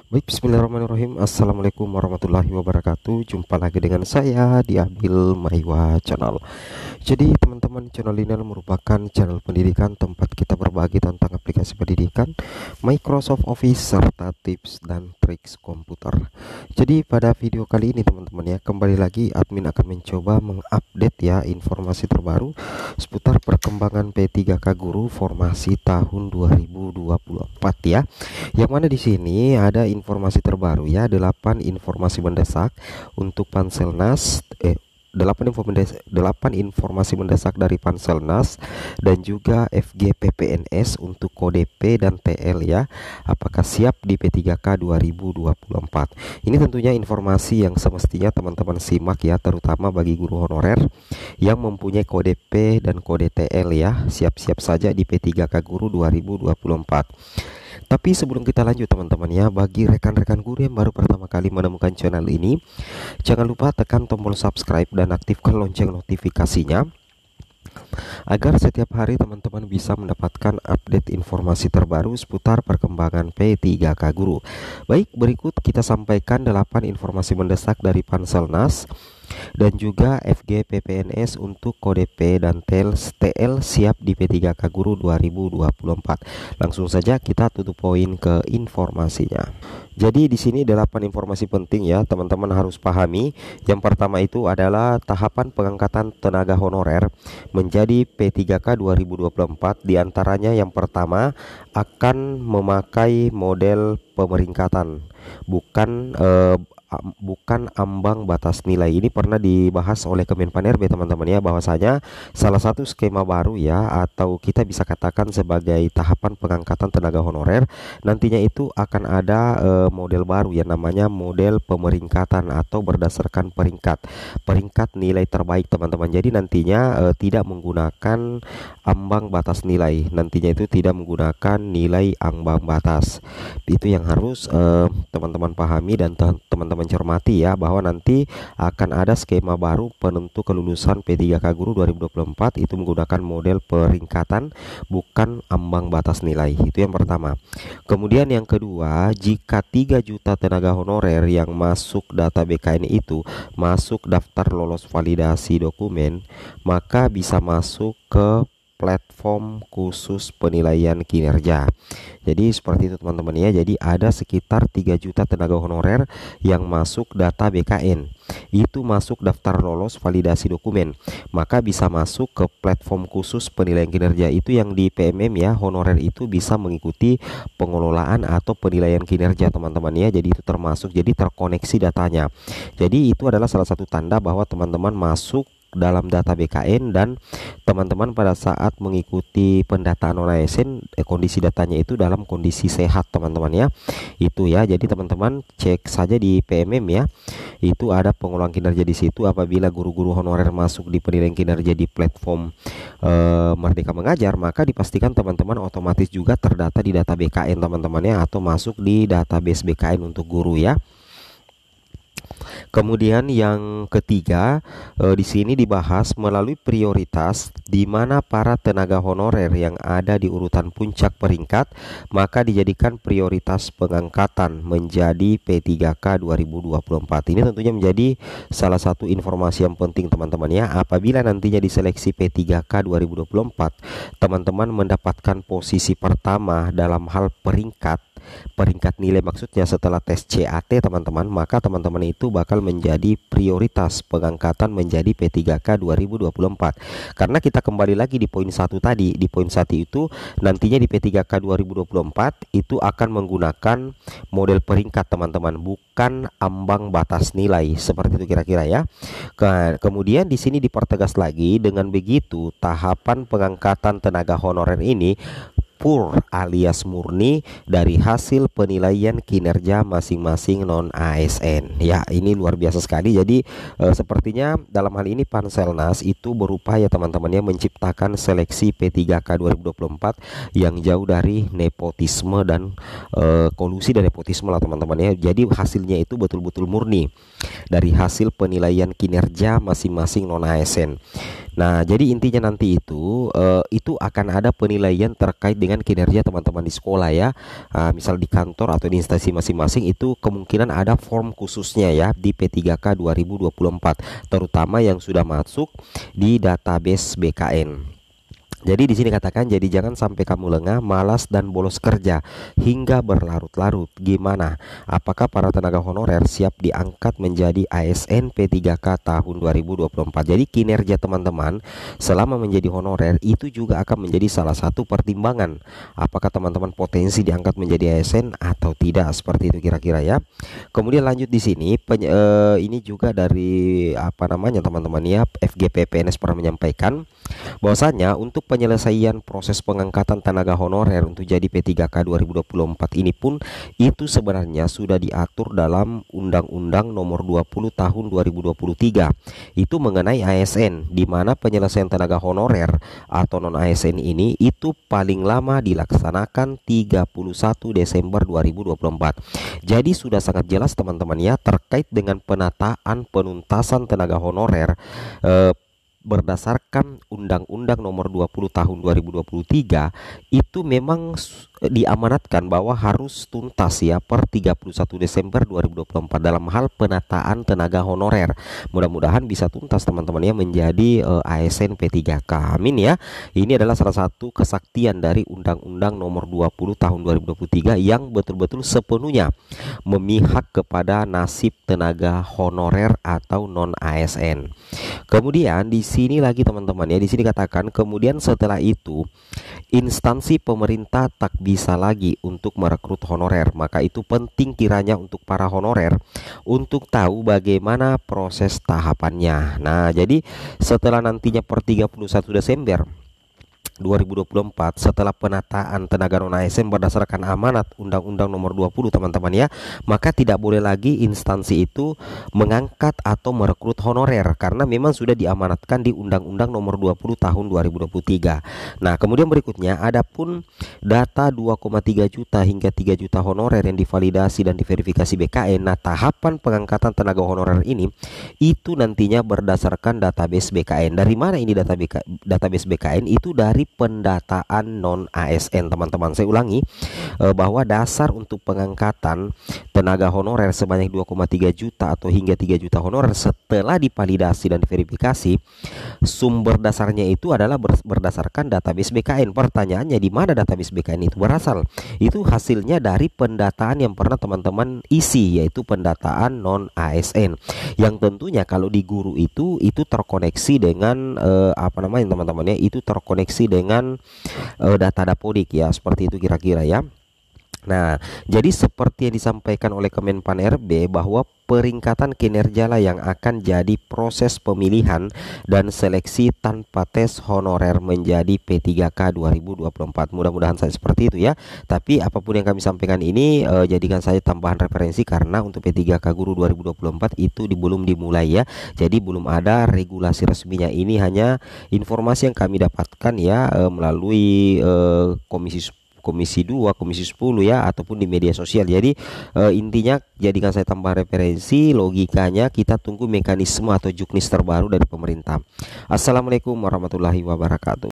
Baik, bismillahirrahmanirrahim. Assalamualaikum warahmatullahi wabarakatuh. Jumpa lagi dengan saya di Abil Maiwa Channel. Jadi teman-teman, channel ini merupakan channel pendidikan tempat kita berbagi tentang aplikasi pendidikan, Microsoft Office, serta tips dan triks komputer. Jadi pada video kali ini teman-teman ya, kembali lagi admin akan mencoba mengupdate ya informasi terbaru seputar perkembangan P3K Guru formasi tahun 2024 ya. Yang mana di sini ada informasi terbaru ya, 8 informasi mendesak untuk Panselnas 8 informasi mendesak dari Panselnas dan juga FGPPNS untuk kode P dan TL ya. Apakah siap di P3K 2024? Ini tentunya informasi yang semestinya teman-teman simak ya, terutama bagi guru honorer yang mempunyai kode P dan kode TL ya. Siap-siap saja di P3K Guru 2024. Tapi sebelum kita lanjut teman-teman ya, bagi rekan-rekan guru yang baru pertama kali menemukan channel ini, jangan lupa tekan tombol subscribe dan aktifkan lonceng notifikasinya agar setiap hari teman-teman bisa mendapatkan update informasi terbaru seputar perkembangan P3K Guru. Baik, berikut kita sampaikan 8 informasi mendesak dari Panselnas dan juga FGPPNS untuk kode P dan TL siap di P3K Guru 2024. Langsung saja kita tutup poin ke informasinya. Jadi di sini 8 informasi penting ya teman-teman harus pahami. Yang pertama itu adalah tahapan pengangkatan tenaga honorer menjadi P3K 2024. Diantaranya yang pertama akan memakai model pemeringkatan, bukan ambang batas nilai. Ini pernah dibahas oleh Kemenpan-RB teman-teman ya, bahwasanya salah satu skema baru ya, atau kita bisa katakan sebagai tahapan pengangkatan tenaga honorer, nantinya itu akan ada model baru yang namanya model pemeringkatan atau berdasarkan peringkat nilai terbaik teman-teman. Jadi nantinya tidak menggunakan ambang batas nilai, nantinya itu tidak menggunakan nilai ambang batas. Itu yang harus teman-teman pahami dan teman-teman mencermati ya, bahwa nanti akan ada skema baru penentu kelulusan P3K Guru 2024 itu menggunakan model peringkatan bukan ambang batas nilai. Itu yang pertama. Kemudian yang kedua, jika 3 juta tenaga honorer yang masuk data BKN itu masuk daftar lolos validasi dokumen, maka bisa masuk ke platform khusus penilaian kinerja. Jadi seperti itu teman-teman ya. Jadi ada sekitar 3 juta tenaga honorer yang masuk data BKN, itu masuk daftar lolos validasi dokumen, maka bisa masuk ke platform khusus penilaian kinerja. Itu yang di PMM ya, honorer itu bisa mengikuti pengelolaan atau penilaian kinerja teman-teman ya. Jadi itu termasuk, jadi terkoneksi datanya. Jadi itu adalah salah satu tanda bahwa teman-teman masuk dalam data BKN dan teman-teman pada saat mengikuti pendataan non ASN kondisi datanya itu dalam kondisi sehat teman-teman ya. Itu ya, jadi teman-teman cek saja di PMM ya, itu ada pengulang kinerja di situ. Apabila guru-guru honorer masuk di penilaian kinerja di platform Merdeka Mengajar, maka dipastikan teman-teman otomatis juga terdata di data BKN teman-teman ya, atau masuk di database BKN untuk guru ya. Kemudian yang ketiga, di sini dibahas melalui prioritas di mana para tenaga honorer yang ada di urutan puncak peringkat maka dijadikan prioritas pengangkatan menjadi P3K 2024. Ini tentunya menjadi salah satu informasi yang penting teman-teman ya. Apabila nantinya diseleksi P3K 2024, teman-teman mendapatkan posisi pertama dalam hal peringkat nilai, maksudnya setelah tes CAT teman-teman, maka teman-teman itu bakal menjadi prioritas pengangkatan menjadi P3K 2024. Karena kita kembali lagi di poin 1 tadi, di poin 1 itu nantinya di P3K 2024 itu akan menggunakan model peringkat teman-teman, bukan ambang batas nilai, seperti itu kira-kira ya. Kemudian di sini dipertegas lagi, dengan begitu tahapan pengangkatan tenaga honorer ini pur alias murni dari hasil penilaian kinerja masing-masing non ASN ya. Ini luar biasa sekali. Jadi sepertinya dalam hal ini Panselnas itu berupaya teman-teman ya menciptakan seleksi P3K 2024 yang jauh dari nepotisme dan kolusi dan nepotisme lah teman-teman ya. Jadi hasilnya itu betul-betul murni dari hasil penilaian kinerja masing-masing non ASN. Nah, jadi intinya nanti itu akan ada penilaian terkait dengan kinerja teman-teman di sekolah ya. Misal di kantor atau di instansi masing-masing itu kemungkinan ada form khususnya ya di P3K 2024, terutama yang sudah masuk di database BKN. Jadi di sini katakan, jadi jangan sampai kamu lengah, malas dan bolos kerja hingga berlarut-larut. Gimana? Apakah para tenaga honorer siap diangkat menjadi ASN P3K tahun 2024? Jadi kinerja teman-teman selama menjadi honorer itu juga akan menjadi salah satu pertimbangan. Apakah teman-teman potensi diangkat menjadi ASN atau tidak? Seperti itu kira-kira ya. Kemudian lanjut di sini ini juga dari apa namanya teman-teman ya, FGP PNS pernah menyampaikan bahwasanya untuk penyelesaian proses pengangkatan tenaga honorer untuk jadi P3K 2024 ini pun itu sebenarnya sudah diatur dalam Undang-Undang Nomor 20 Tahun 2023. Itu mengenai ASN, di mana penyelesaian tenaga honorer atau non ASN ini itu paling lama dilaksanakan 31 Desember 2024. Jadi sudah sangat jelas teman-teman ya terkait dengan penataan penuntasan tenaga honorer berdasarkan Undang-Undang Nomor 20 Tahun 2023 itu memang diamanatkan bahwa harus tuntas ya per 31 Desember 2024 dalam hal penataan tenaga honorer. Mudah-mudahan bisa tuntas teman-teman ya menjadi ASN P3K. Amin ya. Ini adalah salah satu kesaktian dari Undang-Undang Nomor 20 Tahun 2023 yang betul-betul sepenuhnya memihak kepada nasib tenaga honorer atau non ASN. Kemudian di sini lagi teman-teman ya, di sini katakan kemudian setelah itu instansi pemerintah tak bisa lagi untuk merekrut honorer. Maka itu penting kiranya untuk para honorer untuk tahu bagaimana proses tahapannya. Nah, jadi setelah nantinya per 31 Desember 2024 setelah penataan tenaga non ASN berdasarkan amanat Undang-Undang Nomor 20 teman-teman ya, maka tidak boleh lagi instansi itu mengangkat atau merekrut honorer karena memang sudah diamanatkan di Undang-Undang Nomor 20 Tahun 2023. Nah, kemudian berikutnya adapun data 2,3 juta hingga 3 juta honorer yang divalidasi dan diverifikasi BKN. Nah, tahapan pengangkatan tenaga honorer ini itu nantinya berdasarkan database BKN. Dari mana ini database BKN? Itu dari pendataan non ASN teman-teman. Saya ulangi bahwa dasar untuk pengangkatan tenaga honorer sebanyak 2,3 juta atau hingga 3 juta honorer setelah divalidasi dan verifikasi, sumber dasarnya itu adalah berdasarkan database BKN. Pertanyaannya, di mana database BKN itu berasal? Itu hasilnya dari pendataan yang pernah teman-teman isi, yaitu pendataan non ASN yang tentunya kalau di guru itu terkoneksi dengan apa namanya teman-teman ya, itu terkoneksi dengan data Dapodik ya, seperti itu kira-kira ya. Nah, jadi seperti yang disampaikan oleh Kemenpan RB bahwa peringkatan kinerja lah yang akan jadi proses pemilihan dan seleksi tanpa tes honorer menjadi P3K 2024. Mudah-mudahan saya seperti itu ya. Tapi apapun yang kami sampaikan ini jadikan saya tambahan referensi karena untuk P3K Guru 2024 itu belum dimulai ya. Jadi belum ada regulasi resminya. Ini hanya informasi yang kami dapatkan ya melalui Komisi 2, Komisi 10 ya, ataupun di media sosial. Jadi intinya jadikan saya tambah referensi, logikanya kita tunggu mekanisme atau juknis terbaru dari pemerintah. Assalamualaikum warahmatullahi wabarakatuh.